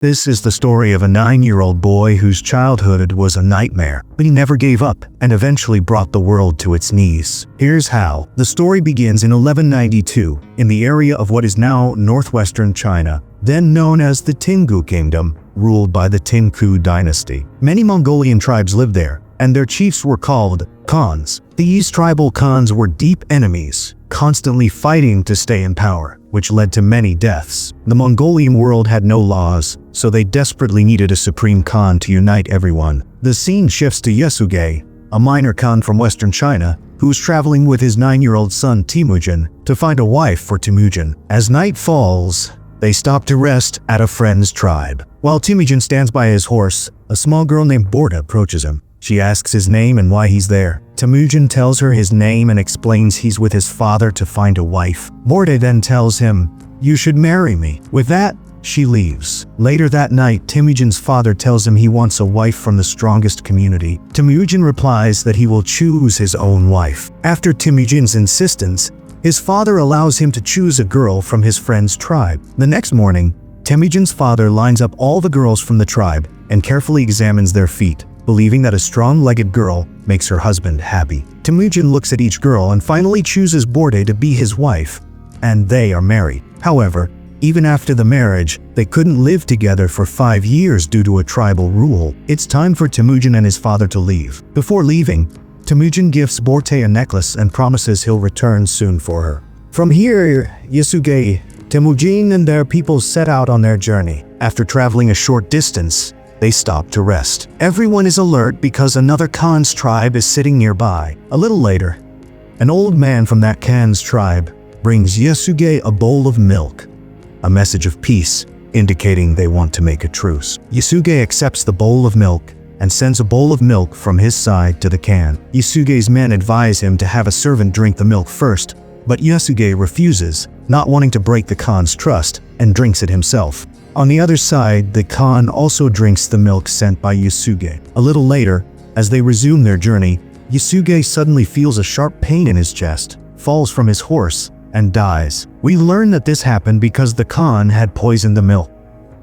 This is the story of a 9-year-old boy whose childhood was a nightmare, but he never gave up and eventually brought the world to its knees. Here's how. The story begins in 1192 in the area of what is now northwestern China, then known as the Tingu Kingdom, ruled by the Tinku dynasty. Many Mongolian tribes lived there, and their chiefs were called Khans. These tribal Khans were deep enemies, constantly fighting to stay in power, which led to many deaths. The Mongolian world had no laws, so they desperately needed a supreme Khan to unite everyone. The scene shifts to Yasuge, a minor Khan from western China, who was traveling with his 9-year-old son Temujin to find a wife for Temujin. As night falls, they stop to rest at a friend's tribe. While Temujin stands by his horse, a small girl named Borte approaches him. She asks his name and why he's there. Temujin tells her his name and explains he's with his father to find a wife. Borte then tells him, "You should marry me." With that, she leaves. Later that night, Temujin's father tells him he wants a wife from the strongest community. Temujin replies that he will choose his own wife. After Temujin's insistence, his father allows him to choose a girl from his friend's tribe. The next morning, Temujin's father lines up all the girls from the tribe and carefully examines their feet, believing that a strong-legged girl makes her husband happy. Temujin looks at each girl and finally chooses Borte to be his wife, and they are married. However, even after the marriage, they couldn't live together for 5 years due to a tribal rule. It's time for Temujin and his father to leave. Before leaving, Temujin gifts Borte a necklace and promises he'll return soon for her. From here, Yasuge, Temujin and their people set out on their journey. After traveling a short distance, they stop to rest. Everyone is alert because another Khan's tribe is sitting nearby. A little later, an old man from that Khan's tribe brings Yasuge a bowl of milk, a message of peace, indicating they want to make a truce. Yasuge accepts the bowl of milk and sends a bowl of milk from his side to the Khan. Yasuge's men advise him to have a servant drink the milk first, but Yasuge refuses, not wanting to break the Khan's trust, and drinks it himself. On the other side, the Khan also drinks the milk sent by Yasuge. A little later, as they resume their journey, Yasuge suddenly feels a sharp pain in his chest, falls from his horse, and dies. We learn that this happened because the Khan had poisoned the milk.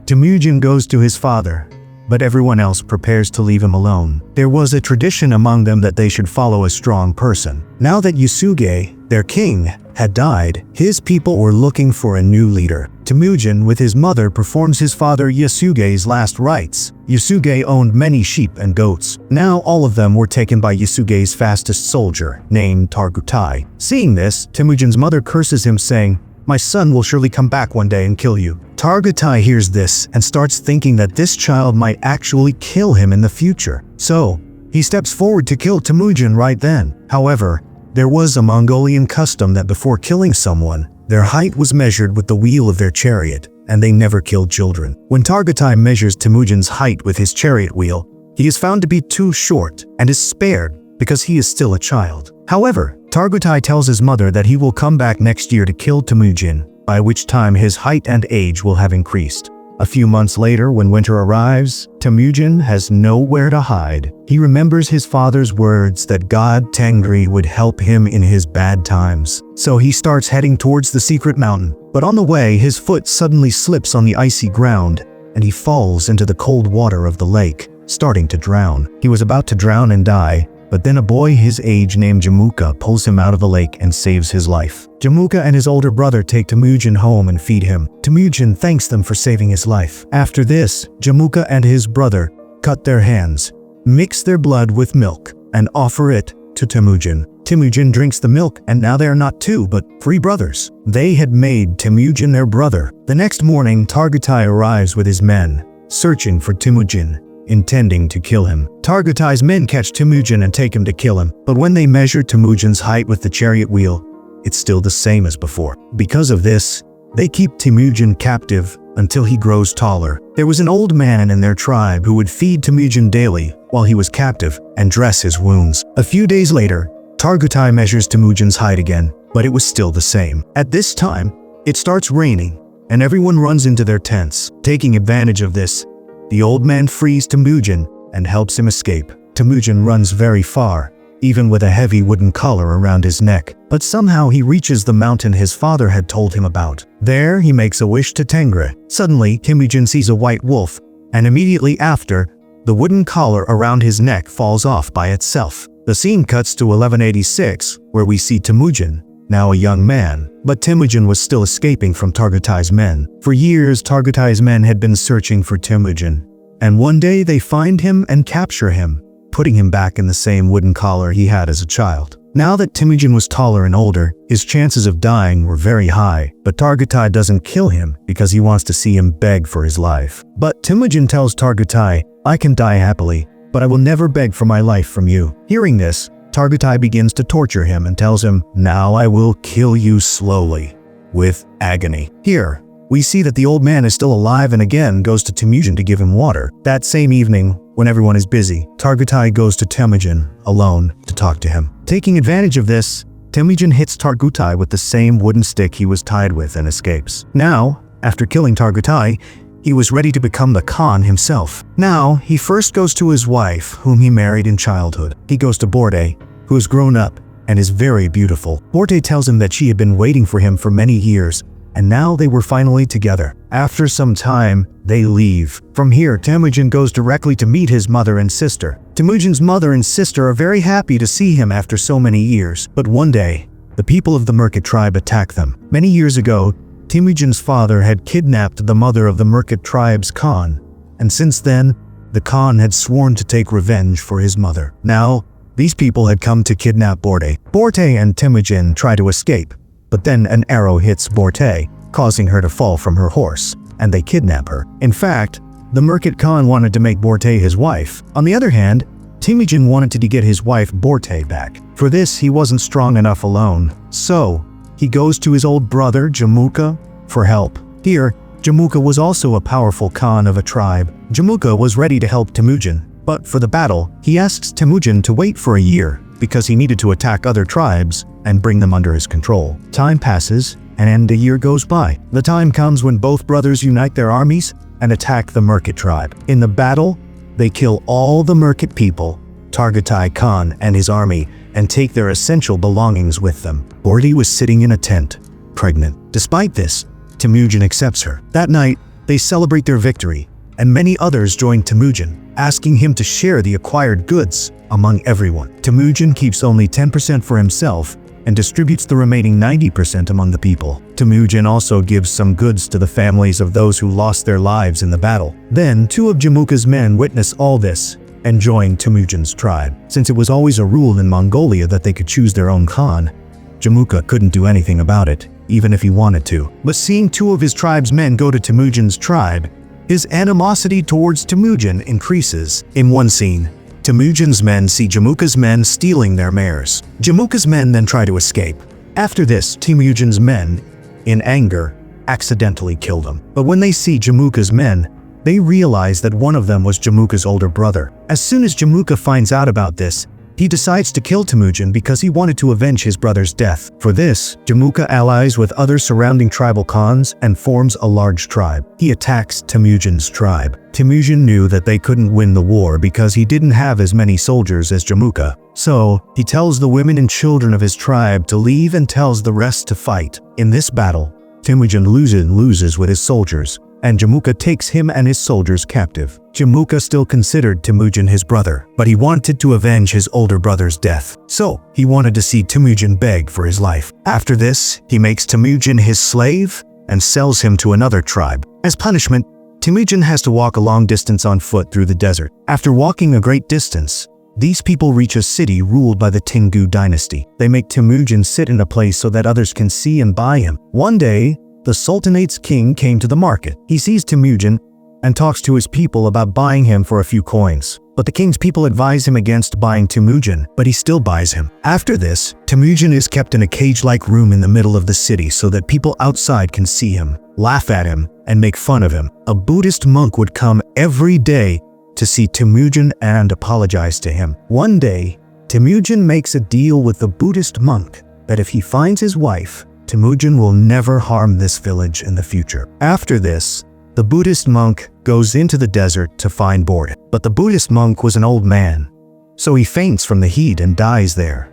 Temujin goes to his father, but everyone else prepares to leave him alone. There was a tradition among them that they should follow a strong person. Now that Yasuge, their king, had died, his people were looking for a new leader. Temujin, with his mother, performs his father Yasuge's last rites. Yasuge owned many sheep and goats. Now all of them were taken by Yasuge's fastest soldier, named Targutai. Seeing this, Temujin's mother curses him, saying, "My son will surely come back one day and kill you." Targutai hears this and starts thinking that this child might actually kill him in the future. So, he steps forward to kill Temujin right then. However, there was a Mongolian custom that before killing someone, their height was measured with the wheel of their chariot, and they never killed children. When Targutai measures Temujin's height with his chariot wheel, he is found to be too short and is spared because he is still a child. However, Targutai tells his mother that he will come back next year to kill Temujin, by which time his height and age will have increased. A few months later, when winter arrives, Temujin has nowhere to hide. He remembers his father's words that God Tengri would help him in his bad times. So he starts heading towards the secret mountain. But on the way, his foot suddenly slips on the icy ground, and he falls into the cold water of the lake, starting to drown. He was about to drown and die, but then a boy his age named Jamuka pulls him out of the lake and saves his life. Jamuka and his older brother take Temujin home and feed him. Temujin thanks them for saving his life. After this, Jamuka and his brother cut their hands, mix their blood with milk, and offer it to Temujin. Temujin drinks the milk, and now they are not 2, but 3 brothers. They had made Temujin their brother. The next morning, Targutai arrives with his men, searching for Temujin, intending to kill him. Targutai's men catch Temujin and take him to kill him, but when they measure Temujin's height with the chariot wheel, it's still the same as before. Because of this, they keep Temujin captive until he grows taller. There was an old man in their tribe who would feed Temujin daily while he was captive and dress his wounds. A few days later, Targutai measures Temujin's height again, but it was still the same. At this time, it starts raining, and everyone runs into their tents. Taking advantage of this, the old man frees Temujin and helps him escape. Temujin runs very far, even with a heavy wooden collar around his neck. But somehow he reaches the mountain his father had told him about. There, he makes a wish to Tengri. Suddenly, Temujin sees a white wolf, and immediately after, the wooden collar around his neck falls off by itself. The scene cuts to 1186, where we see Temujin, now a young man. But Temujin was still escaping from Targatai's men. For years, Targatai's men had been searching for Temujin, and one day they find him and capture him, putting him back in the same wooden collar he had as a child. Now that Temujin was taller and older, his chances of dying were very high, but Targatai doesn't kill him because he wants to see him beg for his life. But Temujin tells Targatai, "I can die happily, but I will never beg for my life from you." Hearing this, Targatai begins to torture him and tells him, "Now I will kill you slowly, with agony." Here, we see that the old man is still alive and again goes to Temujin to give him water. That same evening, when everyone is busy, Targatai goes to Temujin alone to talk to him. Taking advantage of this, Temujin hits Targatai with the same wooden stick he was tied with and escapes. Now, after killing Targatai, he was ready to become the Khan himself. Now, he first goes to his wife, whom he married in childhood. He goes to Borte, who has grown up and is very beautiful. Borte tells him that she had been waiting for him for many years, and now they were finally together. After some time, they leave. From here, Temujin goes directly to meet his mother and sister. Temujin's mother and sister are very happy to see him after so many years. But one day, the people of the Merkit tribe attack them. Many years ago, Temujin's father had kidnapped the mother of the Merkit tribe's Khan, and since then, the Khan had sworn to take revenge for his mother. Now, these people had come to kidnap Borte. Borte and Temujin try to escape, but then an arrow hits Borte, causing her to fall from her horse, and they kidnap her. In fact, the Merkit Khan wanted to make Borte his wife. On the other hand, Temujin wanted to get his wife Borte back. For this, he wasn't strong enough alone, so he goes to his old brother Jamuka for help. Here, Jamuka was also a powerful Khan of a tribe. Jamuka was ready to help Temujin, but for the battle, he asks Temujin to wait for a year because he needed to attack other tribes and bring them under his control. Time passes, and a year goes by. The time comes when both brothers unite their armies and attack the Merkit tribe. In the battle, they kill all the Merkit people, Targatai Khan and his army, and take their essential belongings with them. Borte was sitting in a tent, pregnant. Despite this, Temujin accepts her. That night, they celebrate their victory, and many others join Temujin, asking him to share the acquired goods among everyone. Temujin keeps only 10% for himself and distributes the remaining 90% among the people. Temujin also gives some goods to the families of those who lost their lives in the battle. Then, two of Jamuka's men witness all this and join Temujin's tribe. Since it was always a rule in Mongolia that they could choose their own Khan, Jamuka couldn't do anything about it, even if he wanted to. But seeing two of his tribe's men go to Temujin's tribe, his animosity towards Temujin increases. In one scene, Temujin's men see Jamuka's men stealing their mares. Jamuka's men then try to escape. After this, Temujin's men, in anger, accidentally kill them. But when they see Jamuka's men, they realize that one of them was Jamuka's older brother. As soon as Jamuka finds out about this, he decides to kill Temujin because he wanted to avenge his brother's death. For this, Jamuka allies with other surrounding tribal Khans and forms a large tribe. He attacks Temujin's tribe. Temujin knew that they couldn't win the war because he didn't have as many soldiers as Jamuka. So, he tells the women and children of his tribe to leave and tells the rest to fight. In this battle, Temujin loses with his soldiers, and Jamuka takes him and his soldiers captive. Jamuka still considered Temujin his brother, but he wanted to avenge his older brother's death. So, he wanted to see Temujin beg for his life. After this, he makes Temujin his slave and sells him to another tribe. As punishment, Temujin has to walk a long distance on foot through the desert. After walking a great distance, these people reach a city ruled by the Tengu dynasty. They make Temujin sit in a place so that others can see and buy him. One day, the Sultanate's king came to the market. He sees Temujin and talks to his people about buying him for a few coins. But the king's people advise him against buying Temujin, but he still buys him. After this, Temujin is kept in a cage-like room in the middle of the city so that people outside can see him, laugh at him, and make fun of him. A Buddhist monk would come every day to see Temujin and apologize to him. One day, Temujin makes a deal with the Buddhist monk that if he finds his wife, Temujin will never harm this village in the future. After this, the Buddhist monk goes into the desert to find Borte. But the Buddhist monk was an old man, so he faints from the heat and dies there.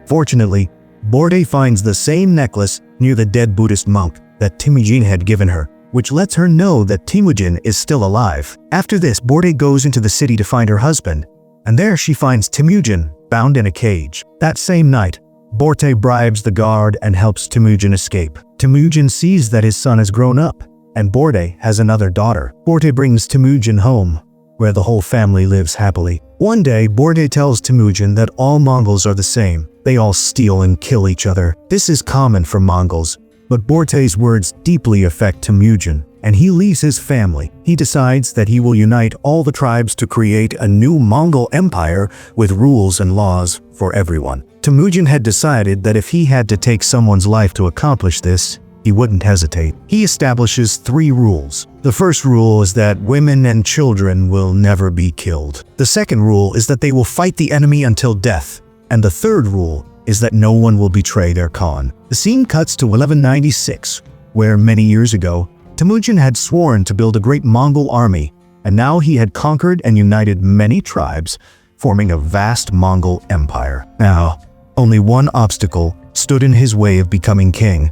Fortunately, Borte finds the same necklace near the dead Buddhist monk that Temujin had given her, which lets her know that Temujin is still alive. After this, Borte goes into the city to find her husband, and there she finds Temujin bound in a cage. That same night, Borte bribes the guard and helps Temujin escape. Temujin sees that his son has grown up, and Borte has another daughter. Borte brings Temujin home, where the whole family lives happily. One day, Borte tells Temujin that all Mongols are the same. They all steal and kill each other. This is common for Mongols, but Borte's words deeply affect Temujin, and he leaves his family. He decides that he will unite all the tribes to create a new Mongol empire with rules and laws for everyone. Temujin had decided that if he had to take someone's life to accomplish this, he wouldn't hesitate. He establishes 3 rules. The first rule is that women and children will never be killed. The second rule is that they will fight the enemy until death. And the third rule is that no one will betray their Khan. The scene cuts to 1196, where many years ago, Temujin had sworn to build a great Mongol army, and now he had conquered and united many tribes, forming a vast Mongol empire. Now, only one obstacle stood in his way of becoming king,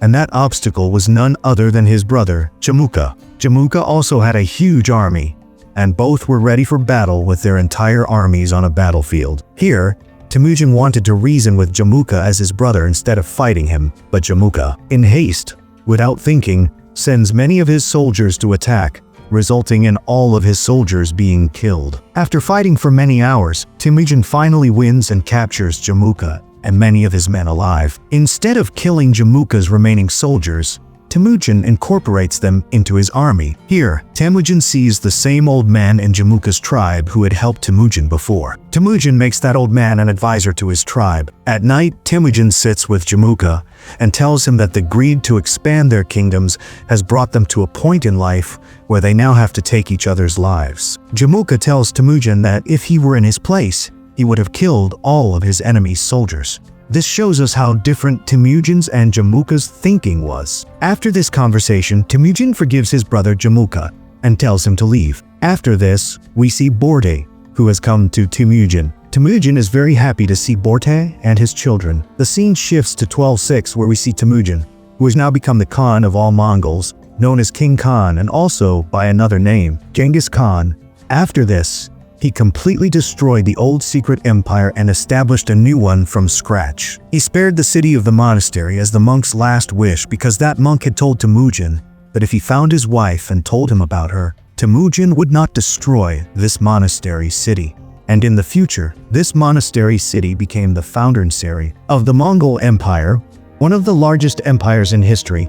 and that obstacle was none other than his brother, Jamuka. Jamuka also had a huge army, and both were ready for battle with their entire armies on a battlefield. Here, Temujin wanted to reason with Jamuka as his brother instead of fighting him, but Jamuka, in haste, without thinking, sends many of his soldiers to attack, resulting in all of his soldiers being killed. After fighting for many hours, Temujin finally wins and captures Jamuka and many of his men alive. Instead of killing Jamuka's remaining soldiers, Temujin incorporates them into his army. Here, Temujin sees the same old man in Jamuka's tribe who had helped Temujin before. Temujin makes that old man an advisor to his tribe. At night, Temujin sits with Jamuka and tells him that the greed to expand their kingdoms has brought them to a point in life where they now have to take each other's lives. Jamuka tells Temujin that if he were in his place, he would have killed all of his enemy's soldiers. This shows us how different Temujin's and Jamuka's thinking was. After this conversation, Temujin forgives his brother Jamuka and tells him to leave. After this, we see Borte, who has come to Temujin. Temujin is very happy to see Borte and his children. The scene shifts to 1206, where we see Temujin, who has now become the Khan of all Mongols, known as King Khan and also by another name, Genghis Khan. After this, he completely destroyed the old secret empire and established a new one from scratch. He spared the city of the monastery as the monk's last wish because that monk had told Temujin that if he found his wife and told him about her, Temujin would not destroy this monastery city. And in the future, this monastery city became the founding city of the Mongol Empire, one of the largest empires in history,